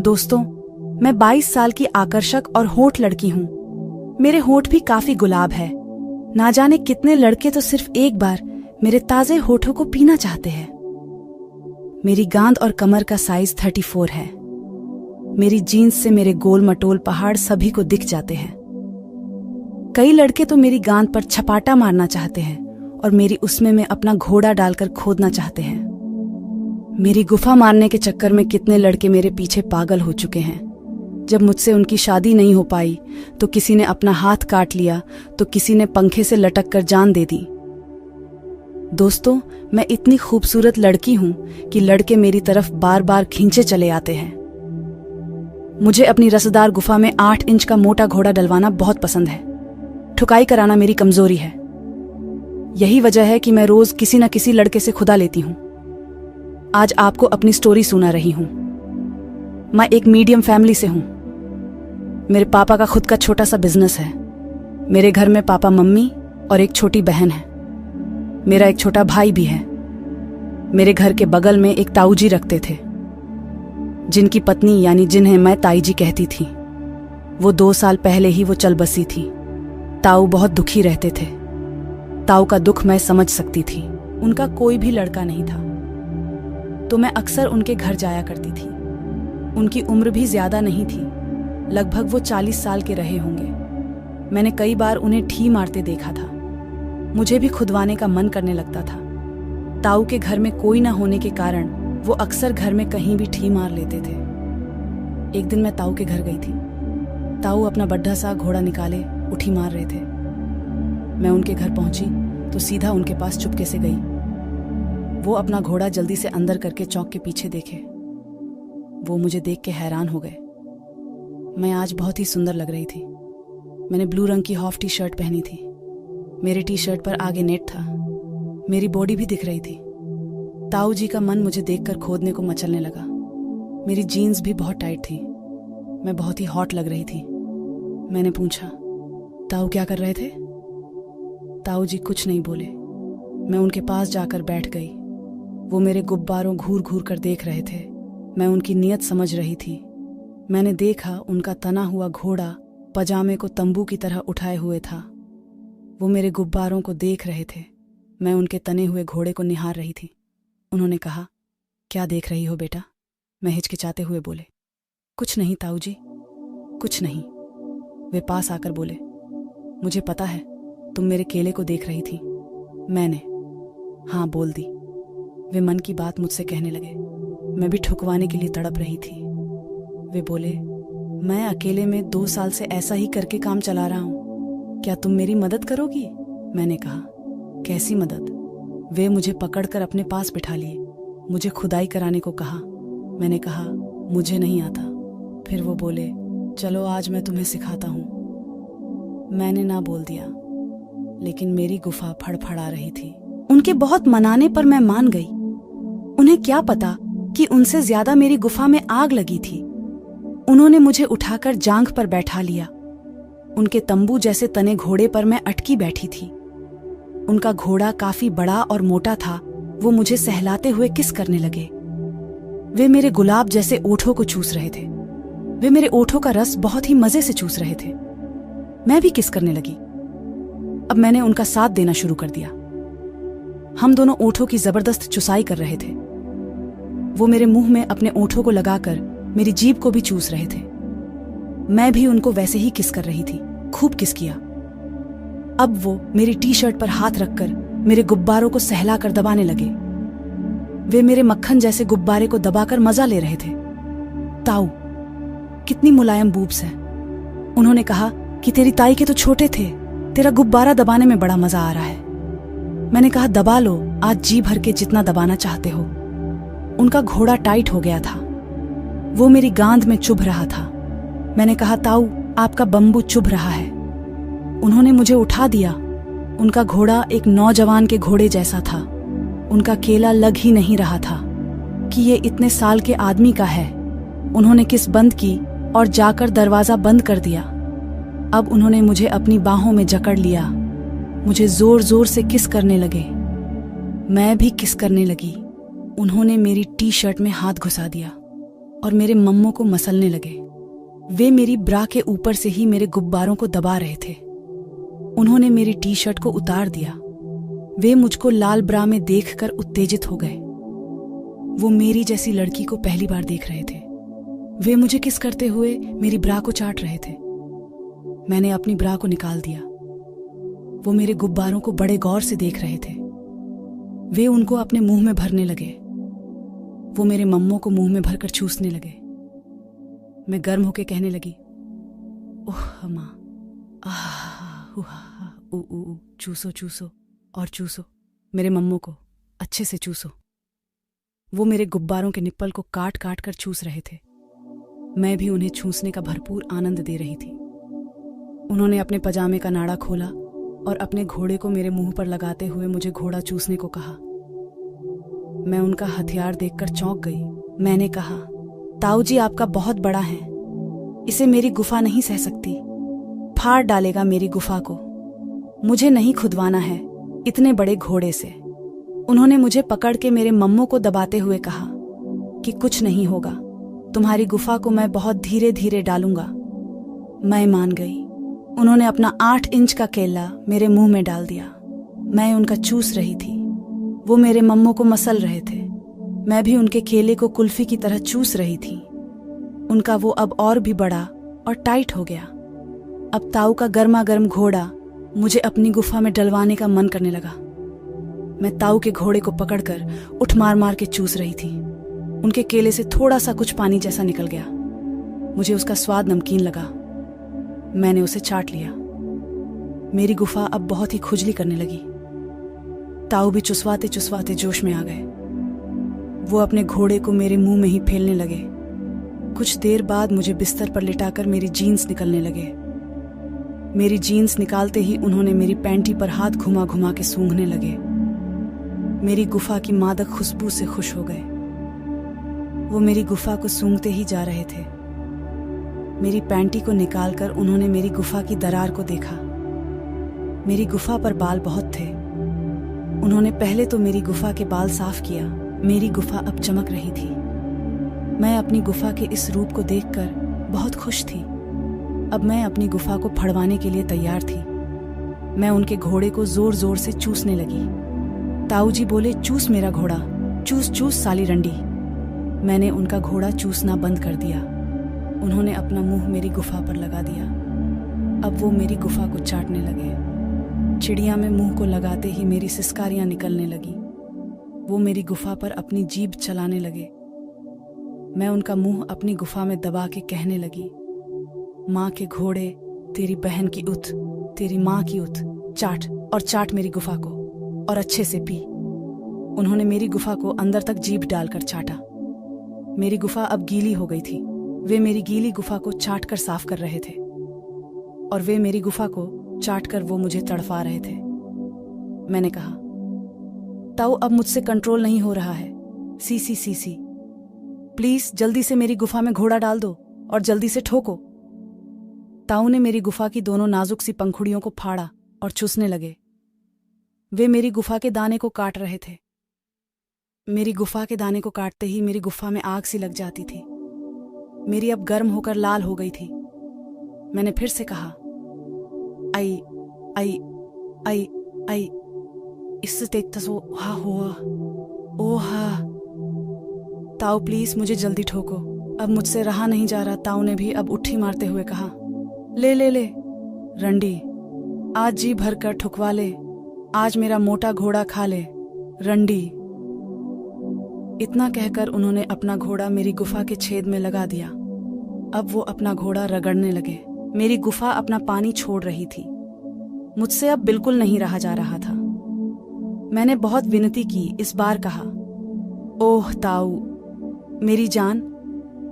दोस्तों, मैं 22 साल की आकर्षक और होठ लड़की हूँ। मेरे होठ भी काफी गुलाब है। ना जाने कितने लड़के तो सिर्फ एक बार मेरे ताजे होठों को पीना चाहते हैं। मेरी गांद और कमर का साइज 34 है। मेरी जीन्स से मेरे गोल मटोल पहाड़ सभी को दिख जाते हैं। कई लड़के तो मेरी गांद पर छपाटा मारना चाहते हैं और मेरी उसमें में अपना घोड़ा डालकर खोदना चाहते हैं। मेरी गुफा मारने के चक्कर में कितने लड़के मेरे पीछे पागल हो चुके हैं। जब मुझसे उनकी शादी नहीं हो पाई तो किसी ने अपना हाथ काट लिया तो किसी ने पंखे से लटक कर जान दे दी। दोस्तों, मैं इतनी खूबसूरत लड़की हूं कि लड़के मेरी तरफ बार बार खींचे चले आते हैं। मुझे अपनी रसदार गुफा में 8 इंच का मोटा घोड़ा डलवाना बहुत पसंद है। ठुकाई कराना मेरी कमजोरी है। यही वजह है कि मैं रोज किसी न किसी लड़के से खुदा लेती हूं। आज आपको अपनी स्टोरी सुना रही हूं। मैं एक मीडियम फैमिली से हूं। मेरे पापा का खुद का छोटा सा बिजनेस है। मेरे घर में पापा, मम्मी और एक छोटी बहन है। मेरा एक छोटा भाई भी है। मेरे घर के बगल में एक ताऊ जी रखते थे, जिनकी पत्नी यानी जिन्हें मैं ताई जी कहती थी, वो 2 साल पहले ही वो चल बसी थी। ताऊ बहुत दुखी रहते थे। ताऊ का दुख मैं समझ सकती थी। उनका कोई भी लड़का नहीं था, तो मैं अक्सर उनके घर जाया करती थी। उनकी उम्र भी ज्यादा नहीं थी, लगभग वो 40 साल के रहे होंगे। मैंने कई बार उन्हें ठी मारते देखा था। मुझे भी खुदवाने का मन करने लगता था। ताऊ के घर में कोई ना होने के कारण वो अक्सर घर में कहीं भी ठी मार लेते थे। एक दिन मैं ताऊ के घर गई थी। ताऊ अपना बड्ढा सा घोड़ा निकाले उठी मार रहे थे। मैं उनके घर पहुंची तो सीधा उनके पास चुपके से गई। वो अपना घोड़ा जल्दी से अंदर करके चौक के पीछे देखे। वो मुझे देख के हैरान हो गए। मैं आज बहुत ही सुंदर लग रही थी। मैंने ब्लू रंग की हाफ टी शर्ट पहनी थी। मेरी टी शर्ट पर आगे नेट था। मेरी बॉडी भी दिख रही थी। ताऊ जी का मन मुझे देखकर खोदने को मचलने लगा। मेरी जीन्स भी बहुत टाइट थी। मैं बहुत ही हॉट लग रही थी। मैंने पूछा, ताऊ क्या कर रहे थे? ताऊ जी कुछ नहीं बोले। मैं उनके पास जाकर बैठ गई। वो मेरे गुब्बारों घूर घूर कर देख रहे थे। मैं उनकी नीयत समझ रही थी। मैंने देखा उनका तना हुआ घोड़ा पजामे को तंबू की तरह उठाए हुए था। वो मेरे गुब्बारों को देख रहे थे। मैं उनके तने हुए घोड़े को निहार रही थी। उन्होंने कहा, क्या देख रही हो बेटा? मैं हिचकिचाते हुए बोले, कुछ नहीं ताऊ जी, कुछ नहीं। वे पास आकर बोले, मुझे पता है तुम मेरे केले को देख रही थी। मैंने हाँ बोल दी। वे मन की बात मुझसे कहने लगे। मैं भी ठुकवाने के लिए तड़प रही थी। वे बोले, मैं अकेले में 2 साल से ऐसा ही करके काम चला रहा हूं। क्या तुम मेरी मदद करोगी? मैंने कहा, कैसी मदद? वे मुझे पकड़कर अपने पास बिठा लिए। मुझे खुदाई कराने को कहा। मैंने कहा, मुझे नहीं आता। फिर वो बोले, चलो आज मैं तुम्हें सिखाता हूं। मैंने ना बोल दिया, लेकिन मेरी गुफा फड़फड़ा रही थी। उनके बहुत मनाने पर मैं मान गई। उन्हें क्या पता कि उनसे ज्यादा मेरी गुफा में आग लगी थी। उन्होंने मुझे उठाकर जांघ पर बैठा लिया। उनके तंबू जैसे तने घोड़े पर मैं अटकी बैठी थी। उनका घोड़ा काफी बड़ा और मोटा था। वो मुझे सहलाते हुए किस करने लगे। वे मेरे गुलाब जैसे ओठों को चूस रहे थे। वे मेरे ओठों का रस बहुत ही मजे से चूस रहे थे। मैं भी किस करने लगी। अब मैंने उनका साथ देना शुरू कर दिया। हम दोनों ओठों की जबरदस्त चुसाई कर रहे थे। वो मेरे मुंह में अपने ओठों को लगाकर मेरी जीभ को भी चूस रहे थे। मैं भी उनको वैसे ही किस कर रही थी। खूब किस किया। अब वो मेरी टी शर्ट पर हाथ रखकर मेरे गुब्बारों को सहलाकर दबाने लगे। वे मेरे मक्खन जैसे गुब्बारे को दबाकर मजा ले रहे थे। ताऊ, कितनी मुलायम बूब्स है। उन्होंने कहा कि तेरी ताई के तो छोटे थे, तेरा गुब्बारा दबाने में बड़ा मजा आ रहा है। मैंने कहा, दबा लो आज जी भर के जितना दबाना चाहते हो। उनका घोड़ा टाइट हो गया था। वो मेरी गांद में चुभ रहा था। मैंने कहा, ताऊ आपका बम्बू चुभ रहा है। उन्होंने मुझे उठा दिया। उनका घोड़ा एक नौजवान के घोड़े जैसा था। उनका केला लग ही नहीं रहा था कि ये इतने साल के आदमी का है। उन्होंने किस बंद की और जाकर दरवाजा बंद कर दिया। अब उन्होंने मुझे अपनी बाहों में जकड़ लिया। मुझे जोर जोर से किस करने लगे। मैं भी किस करने लगी। उन्होंने मेरी टी शर्ट में हाथ घुसा दिया। और मेरे मम्मों को मसलने लगे। वे मेरी ब्रा के ऊपर से ही मेरे गुब्बारों को दबा रहे थे। उन्होंने मेरी टी शर्ट को उतार दिया। वे मुझको लाल ब्रा में देखकर उत्तेजित हो गए। वो मेरी जैसी लड़की को पहली बार देख रहे थे। वे मुझे किस करते हुए मेरी ब्रा को चाट रहे थे। मैंने अपनी ब्रा को निकाल दिया। वो मेरे गुब्बारों को बड़े गौर से देख रहे थे। वे उनको अपने मुंह में भरने लगे। वो मेरे मम्मों को मुंह में भरकर चूसने लगे। मैं गर्म होके कहने लगी, ओह माँ, चूसो चूसो और चूसो, मेरे मम्मों को अच्छे से चूसो। वो मेरे गुब्बारों के निप्पल को काट काट कर चूस रहे थे। मैं भी उन्हें चूसने का भरपूर आनंद दे रही थी। उन्होंने अपने पजामे का नाड़ा खोला और अपने घोड़े को मेरे मुंह पर लगाते हुए मुझे घोड़ा चूसने को कहा। मैं उनका हथियार देखकर चौंक गई। मैंने कहा, ताऊ जी आपका बहुत बड़ा है, इसे मेरी गुफा नहीं सह सकती, फाड़ डालेगा मेरी गुफा को। मुझे नहीं खुदवाना है इतने बड़े घोड़े से। उन्होंने मुझे पकड़ के मेरे मम्मों को दबाते हुए कहा कि कुछ नहीं होगा, तुम्हारी गुफा को मैं बहुत धीरे धीरे डालूंगा। मैं मान गई। उन्होंने अपना 8 इंच का केला मेरे मुंह में डाल दिया। मैं उनका चूस रही थी। वो मेरे मम्मों को मसल रहे थे। मैं भी उनके केले को कुल्फी की तरह चूस रही थी। उनका वो अब और भी बड़ा और टाइट हो गया। अब ताऊ का गर्मा गर्म घोड़ा मुझे अपनी गुफा में डलवाने का मन करने लगा। मैं ताऊ के घोड़े को पकड़कर उठ मार मार के चूस रही थी। उनके केले से थोड़ा सा कुछ पानी जैसा निकल गया। मुझे उसका स्वाद नमकीन लगा। मैंने उसे चाट लिया। मेरी गुफा अब बहुत ही खुजली करने लगी। ताऊ भी चुसवाते चुसवाते जोश में आ गए। वो अपने घोड़े को मेरे मुंह में ही फेलने लगे। कुछ देर बाद मुझे बिस्तर पर लिटाकर मेरी जीन्स निकलने लगे। मेरी जीन्स निकालते ही उन्होंने मेरी पैंटी पर हाथ घुमा घुमा के सूंघने लगे। मेरी गुफा की मादक खुशबू से खुश हो गए। वो मेरी गुफा को सूंघते ही जा रहे थे। मेरी पैंटी को निकालकर उन्होंने मेरी गुफा की दरार को देखा। मेरी गुफा पर बाल बहुत थे। उन्होंने पहले तो मेरी गुफा के बाल साफ किया। मेरी गुफा अब चमक रही थी। मैं अपनी गुफा के इस रूप को देखकर बहुत खुश थी। अब मैं अपनी गुफा को फड़वाने के लिए तैयार थी। मैं उनके घोड़े को जोर जोर से चूसने लगी। ताऊ जी बोले, चूस मेरा घोड़ा, चूस चूस साली रंडी। मैंने उनका घोड़ा चूसना बंद कर दिया। उन्होंने अपना मुंह मेरी गुफा पर लगा दिया। अब वो मेरी गुफा को चाटने लगे। चिड़िया में मुंह को लगाते ही मेरी सिसकारियां निकलने लगी। वो मेरी गुफा पर अपनी जीभ चलाने लगे। मैं उनका मुंह अपनी गुफा में दबा के कहने लगी, माँ के घोड़े, तेरी बहन की उत, तेरी माँ की उत, चाट और चाट मेरी गुफा को और अच्छे से पी। उन्होंने मेरी गुफा को अंदर तक जीभ डालकर चाटा। मेरी गुफा अब गीली हो गई थी। वे मेरी गीली गुफा को चाट कर साफ कर रहे थे और वे मेरी गुफा को चाट कर वो मुझे तड़फा रहे थे। मैंने कहा, ताऊ अब मुझसे कंट्रोल नहीं हो रहा है। सी सी सी सी, प्लीज जल्दी से मेरी गुफा में घोड़ा डाल दो और जल्दी से ठोको। ताऊ ने मेरी गुफा की दोनों नाजुक सी पंखुड़ियों को फाड़ा और चूसने लगे। वे मेरी गुफा के दाने को काट रहे थे। मेरी गुफा के दाने को काटते ही मेरी गुफा में आग सी लग जाती थी। मेरी अब गर्म होकर लाल हो गई थी। मैंने फिर से कहा, आई आई आई आई, इससे तेज तसो हा हुआ, ओ हा। ताऊ प्लीज मुझे जल्दी ठोको, अब मुझसे रहा नहीं जा रहा। ताऊ ने भी अब उठी मारते हुए कहा, ले ले ले रंडी, आज जी भर कर ठुकवा ले, आज मेरा मोटा घोड़ा खा ले रंडी। इतना कहकर उन्होंने अपना घोड़ा मेरी गुफा के छेद में लगा दिया। अब वो अपना घोड़ा रगड़ने लगे। मेरी गुफा अपना पानी छोड़ रही थी। मुझसे अब बिल्कुल नहीं रहा जा रहा था। मैंने बहुत विनती की, इस बार कहा, ओह ताऊ मेरी जान,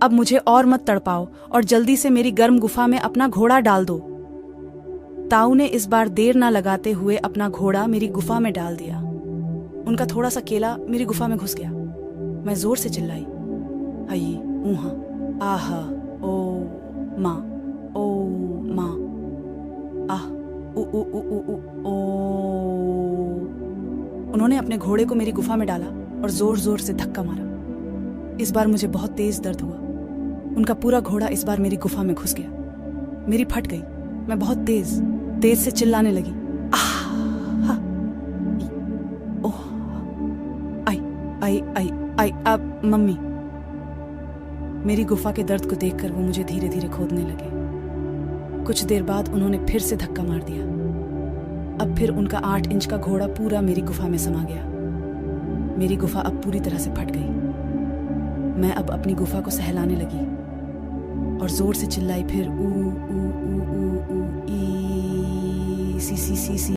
अब मुझे और मत तड़पाओ और जल्दी से मेरी गर्म गुफा में अपना घोड़ा डाल दो। ताऊ ने इस बार देर ना लगाते हुए अपना घोड़ा मेरी गुफा में डाल दिया। उनका थोड़ा सा केला मेरी गुफा में घुस गया। मैं जोर से चिल्लाई, हई ऊहा, आहा, ओ माँ, ओ माँ, आह, उ उ उ उ उ ओ। उन्होंने अपने घोड़े को मेरी गुफा में डाला और जोर जोर से धक्का मारा। इस बार मुझे बहुत तेज दर्द हुआ। उनका पूरा घोड़ा इस बार मेरी गुफा में घुस गया। मेरी फट गई। मैं बहुत तेज से चिल्लाने लगी। ओह, आई अब मम्मी। मेरी गुफा के दर्द को देखकर वो मुझे धीरे धीरे खोदने लगे। कुछ देर बाद उन्होंने फिर से धक्का मार दिया। अब फिर उनका 8 इंच का घोड़ा पूरा मेरी गुफा में समा गया। मेरी गुफा अब पूरी तरह से फट गई। मैं अब अपनी गुफा को सहलाने लगी और जोर से चिल्लाई। फिर ऊ ऊ ऊ ऊ ऊ ई सी सी सी सी।